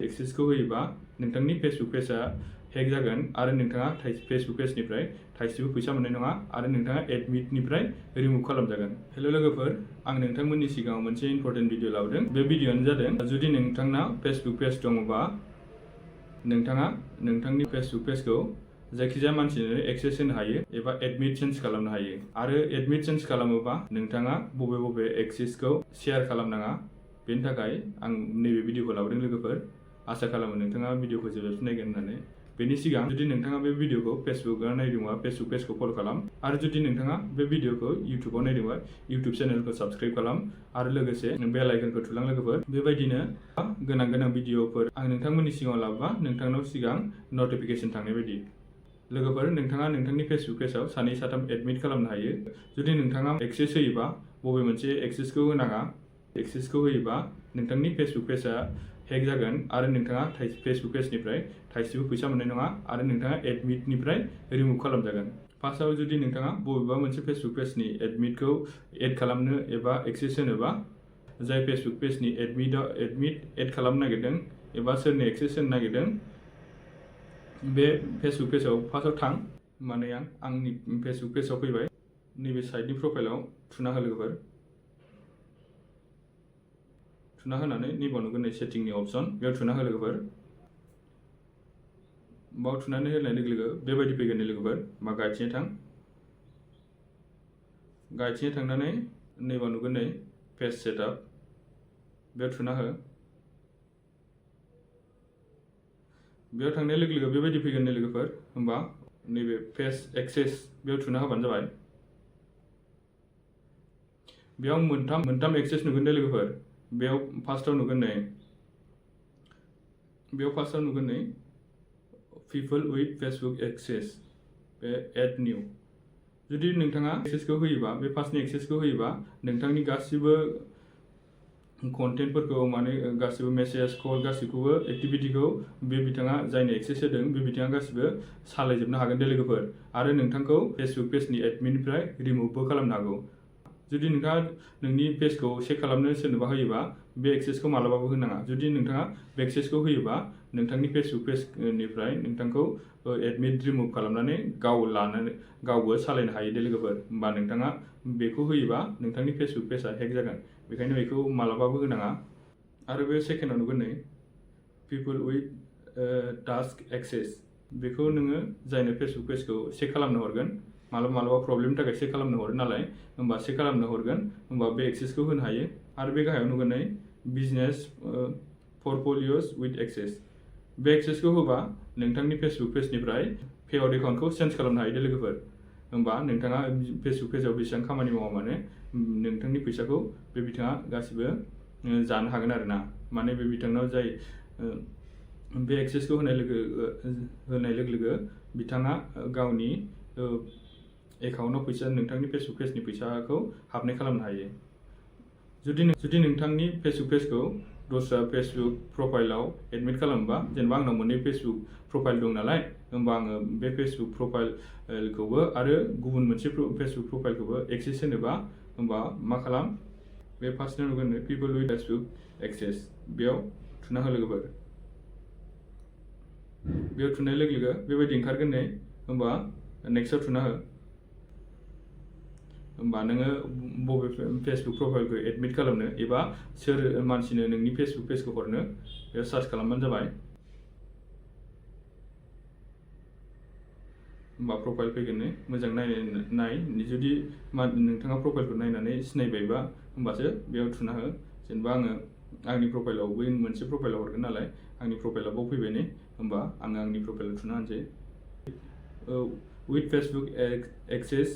एक्सेसखौ होयोबा नोंथांनि Facebook पेजआ hack जागोन आरो नोंथाङा फेसबुक पेजनिफ्राय थाइसेबो फैसा मोननाय नङा आरो नोंथाङा एडमिटनिफ्राय रिमुभ खालामजागोन। हेल' लोगोफोर, आं नोंथांमोननि सिगाङाव मोनसे इम्परटेन्ट भिडिअ लाबोदों। बे भिडिअआनो जादों जुदि नोंथांना फेसबुक पेज दङबा नोंथाङा नोंथांनि फेसबुक पेजखौ जायखिजाया मानसिनो एक्सेस होनो हायो एबा एडमिट चेन्ज खालामनो हायो। आरो एडमिट चेन्ज खालामोबा नोंथाङा बबे एक्सेसखौ शेयार खालामनाङा, बेनि थाखाय आं नैबे भिडिअखौ लाबोदों लोगोफोर। आसा खालामो नोंथाङा भिडिअखौ जोबजासिम नायगोन होननानै। बेनि सिगां जुदि नोंथाङा बे भिडिअखौ फेसबुकआव नायदोंबा फेसबुक पेजखौ फल' खालाम, आरो जुदि नोंथाङा बे भिडिअखौ इउटुबाव नायदोंबा इउटुब चेनेलखौ साबस्क्राइब खालाम आरो लोगोसे बेल आइकनखौ थुलां लोगोफोर। बेबायदिनो गोनां भिडिअफोर आं नोंथांमोननि सिगाङाव लाबोबा नोंथांनाव सिगां नटिफिकेसन थांनाय बायदि। लोगोफोर, नोंथाङा नोंथांनि फेसबुक पेजआव 2-3 एडमिट खालामनो हायो। जुदि नोंथाङा एक्सेस होयोबा बबे मोनसे एक्सेसखौ होनाङा। एक्सेसखौ होयोबा नोंथांनि फेसबुक पेजआ हेक जागोन आरो नोंथाङा फेसबुक पेजनिफ्राय थाइसेबो फैसा मोननाय नङा आरो नोंथाङा एडमिटनिफ्राय रिमुभ खालामजागोन। फार्स्टआव जुदि नोंथाङा बबेबा मोनसे फेसबुक पेजनि एडमिटखौ एड खालामनो एबा एक्सेस होनोबा, जाय फेसबुक पेजनि एडमिट एड खालामनो नागिरदों एबा सोरनि एक्सेस होनो नागिरदों, बे फेसबुक पेजआव फार्स्टआव थां। माने आंनि फेसबुक पेजआव फैबाय। नैबे साइडनि प्रफाइलाव थुना हो लोगोफोर। थुना होनानै नैबाव नुगोन नै सेटिंनि अपसन, बेयाव थुना हो लोगोफोर। बाव थुनानै होनाय लोगो लोगो बेबायदि फैगोन नै लोगोफोर। मा गाइडथिं थां। गाइडथिं थांनानै नैबाव नुगोन नै पेज सेटआप, बेयाव थुना हो। बेयाव थांनाय लोगो लोगो बेबायदि फैगोन नै लोगोफोर। होमबा नैबे पेज एक्सेस बेयाव थुना होबानो जाबाय। बेयाव मोनथाम एक्सेस नुगोन दे लोगोफोर। बेयाव फार्स्टआव नुगोन नै पिपल उइथ फेसबुक एक्सेस, बे एड निउ। जुदि नोंथाङा एक्सेसखौ होयोबा, बे फार्स्टनि एक्सेसखौ होयोबा नोंथांनि गासिबो कन्टेन्टफोरखौ, माने गासिबो मेसेज कल गासिखौबो एक्टिभिटिखौ बे बिथाङा जायनो एक्सेस होदों बे बिथाङा गासिबो सालायजोबनो हागोन दे लोगोफोर। आरो नोंथांखौ फेसबुक पेजनि एडमिननिफ्राय रिमुभबो खालामनो हागौ। जुदि नोंथाङा नोंनि पेजखौ चेक खालामनो सोरनोबा होयोबा बे एक्सेसखौ मालाबाबो होनाङा। जुदि नोंथाङा बे एक्सेसखौ होयोबा नोंथांनि फेसबुक पेजनिफ्राय नोंथांखौ एडमिट रिमुभ खालामनानै गावबो सालायनो हायो दे लोगोफोर। होमबा नोंथाङा बेखौ होयोबा नोंथांनि फेसबुक पेजआ हेक जागोन। बेखायनो बेखौ मालाबाबो होनाङा। आरो बे सेकेन्डआव नुगोन नै पिपल उइथ टास्क एक्सेस, बेखौ नोङो जायनो फेसबुक पेजखौ चेक खालामनो हरगोन, मालाबा प्रब्लेमनि थाखाय चेक खालामनो हरो नालाय, होमबा चेक खालामनो हरगोन, होमबा बे एक्सेसखौ होनो हायो। आरो बे गाहायाव नुगोन नै बिजनेस पर्टफलिय'ज उइथ एक्सेस, बे एक्सेसखौ होबा नोंथांनि फेसबुक पेजनिफ्राय पेआउट एकाउन्टखौ चेन्ज खालामनो हायो दे लोगोफोर। होमबा नोंथाङा फेसबुक पेजआव बेसेबां खामानि मावा मानो नोंथांनि फैसाखौ बे बिथाङा गासिबो जानो हागोन आरो ना। माने बे बिथांनाव जाय बे एक्सेसखौ होनाय लोगो लोगो बिथाङा गावनि एकाउन्टआव नोंथांनि फेसबुक पेजनि फैसाखौ हाबनाय खालामनो हायो। जुदि नोंथांनि फेसबुक पेजखौ दस्रा फेसबुक प्रफाइलाव एडमिट खालामोबा, जेनेबा आंनाव मोननै फेसबुक प्रफाइल दं नालाय, होमबा आङो बे फेसबुक प्रफाइलखौबो आरो गुबुन मोनसे फेसबुक प्रफाइलखौबो एक्सेस होनोबा, होमबा मा खालाम, बे फार्स्टआव नुगोन पिपल उइथ फेसबुक एक्सेस, बेयाव थुना हो लोगोफोर। बेयाव थुनाय लोगो लोगो बेबायदि ओंखारगोन नै। होमबा नेक्स्टआव थुना हो। होमबा नोङो बबे फेसबुक प्रफाइलखौ एडमिट खालामनो एबा सोर मानसिनो नोंनि फेसबुक पेजखौ हरनो, बेयाव सार्च खालामबानो जाबाय। होमबा प्रफाइल फैगोन नै, मोजां नाय। जुदि नोंथाङा प्रफाइलखौ नायनानै सिनायबायबा होमबासो बेयाव थुना हो। जेनेबा आङो आंनि प्रफाइलाव बै मोनसे प्रफाइलाव हरगोन नालाय, आंनि प्रफाइलाव बाव फैबाय नै। होमबा आङो आंनि प्रफाइलाव थुना होनोसै। With Facebook access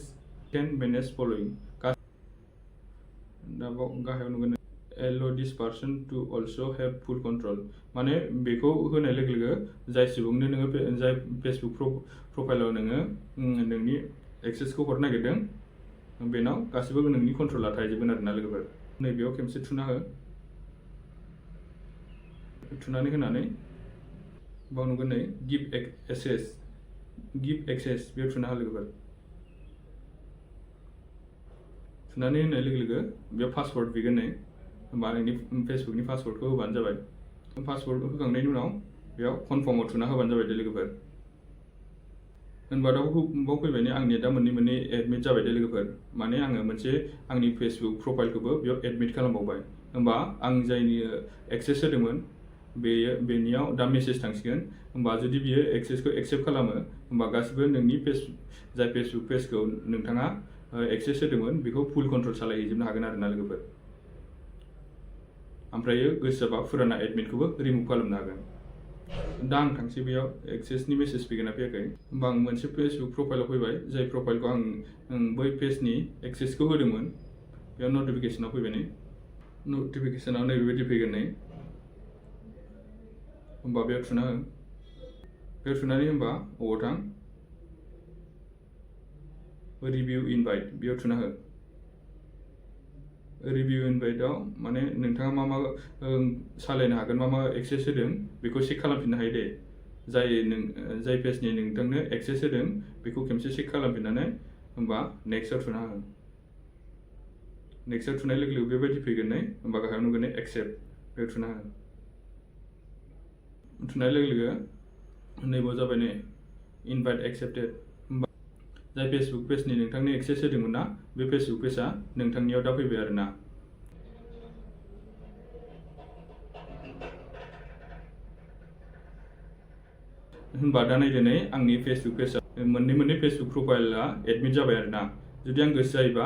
can manage following. दा बाव गाहायाव नुगोन allow this person to also have full control, माने बेखौ होनाय लोगो लोगो जाय सुबुंनो नोङो जाय फेसबुक प्रफाइलाव नोङो नोंनि एक्सेसखौ हरनो नागिरदों, बेनाव गासिबो नोंनि कन्ट्रला थाजोबगोन आरोना लोगोफोर। नैबेयाव खेबसे थुना हो। थुनानै होनानै बाव नुगोन नै गिभ एक्सेस, बेयाव थुना हो लोगोफोर। थुनानै होनाय लोगो लोगो बेयाव पासवर्ड बिगोन नै। होमबा नोंनि फेसबुकनि पासवर्डखौ होबानो जाबाय। पासवर्ड होखांनायनि उनाव बेयाव कनफार्माव थुना होबानो जाबाय दे लोगोफोर। होनबा दा बाव फैबाय आंनि दा मोननै एडमिट जाबाय दे लोगोफोर। माने आङो मोनसे आंनि फेसबुक प्रफाइलखौबो बेयाव एडमिट खालामबावबाय। होनबा आं जायनि एक्सेस होदोंमोन बेनियाव दा मेसेज थांसिगोन। होनबा जुदि बियो एक्सेसखौ एक्सेप्ट खालामो होनबा गासिबो नोंनि जाय फेसबुक पेजखौ नोंथाङा एक्सेस होदोंमोन बेखौ फुल कन्ट्रल सालायहैजोबनो हागोन आरोना लोगोफोर। ओमफ्रायो गोसो जाबा फुराना एडमिटखौबो रिमुभ खालामनो हागोन। दा आं थांसै बेयाव एक्सेसनि मेसेज फैगोन ना फैयाखै। होनबा आं मोनसे फेसबुक प्रफाइलाव फैबाय जाय प्रफाइलखौ आं बै पेजनि एक्सेसखौ होदोंमोन। बेयाव नटिफिकेसनाव फैबाय नटिफिकेसनाव नैबेबायदि फैगोन होनबा बेयाव थुना हो। बेयाव थुनानै होनबा अबाव थां रिभिउ इनभाइट बेयाव थुना हो। रिभिउ इनभाइटआव माने नोंथाङा मा सालायनो हागोन मा एक्सेस होदों बेखौ चेक खालामफिननो हायो दे। जाय पेजनि नोंथांनो एक्सेस होदों बेखौ खेमसे चेक खालामफिननानै होनबा नेक्स्टआव थुना हो। नेक्स्टआव थुनाय लोगो लोगो बेबायदि फैगोन होनबा गाहायाव नुगोन एक्सेप्ट बेयाव थुना हो। थुनाय लोगो लोगो नैबाव जाबाय इनभाइट एक्सेप्टेड। होनबा जाय फेसबुक पेजनि नोंथांनि एक्सेस होदोंमोन ना बे फेसबुक पेजआ नोंथांनियाव दा फैबाय आरोना। होनबा दा नायदो आंनि फेसबुक पेजआ मोननै फेसबुक प्रफाइला एडमिट जाबाय आरोना। जुदि आं गोसो जायोबा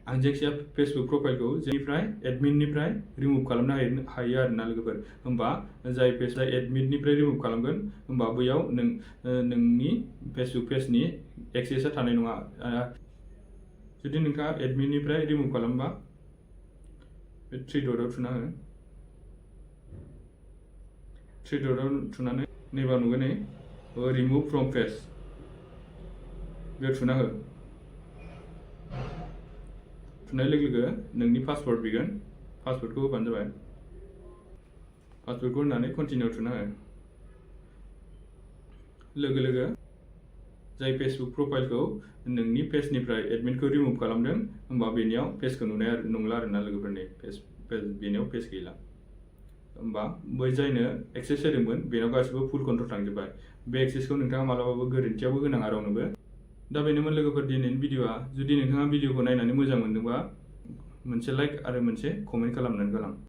आं जायखिया फेसबुक प्रफाइलखौ जेनिफ्राय एडमिटनिफ्राय रिमुभ खालामनो हायो आरोना लोगोफोर। होनबा जाय पेजआ एडमिटनिफ्राय रिमुभ खालामगोन होनबा बैयाव नोंनि फेसबुक पेजनि एक्सेसआ थानाय नङा। जुदि नोंथाङा एडमिटनिफ्राय रिमुभ खालामबा बे थ्रि डटआव थुना हो। थ्रि डटआव थुनानै नैबा नुगोन रिमुभ फ्रम पेज बेयाव थुना हो। थुनाय लोगो लोगो नोंनि पासवर्ड बिगोन पासवर्डखौ होबानो जाबाय। पासवर्डखौ होनानै कन्टिनिउ थुना हो। लोगो लोगो जाय फेसबुक प्रफाइलखौ नोंनि पेजनिफ्राय एडमिटखौ रिमुभ खालामदों होनबा बेनियाव पेजखौ नुनाय नंला आरोना लोगोफोरनि बेनियाव पेज गैला। होनबा बै जायनो एक्सेस होदोंमोन बेनाव गासिबो फुल कन्ट्रल थांजोब्बाय। बे एक्सेसखौ नोंथाङा मालाबाबो गोरोन्थियावबो होनाङा रावनोबो। दा बेनोमोन लोगोफोर दिनैनि भिडिअआ। जुदि नोंथाङा भिडिअखौ नायनानै मोजां मोनदोंबा मोनसे लाइक आरो मोनसे कमेन्ट खालामनानै गालां।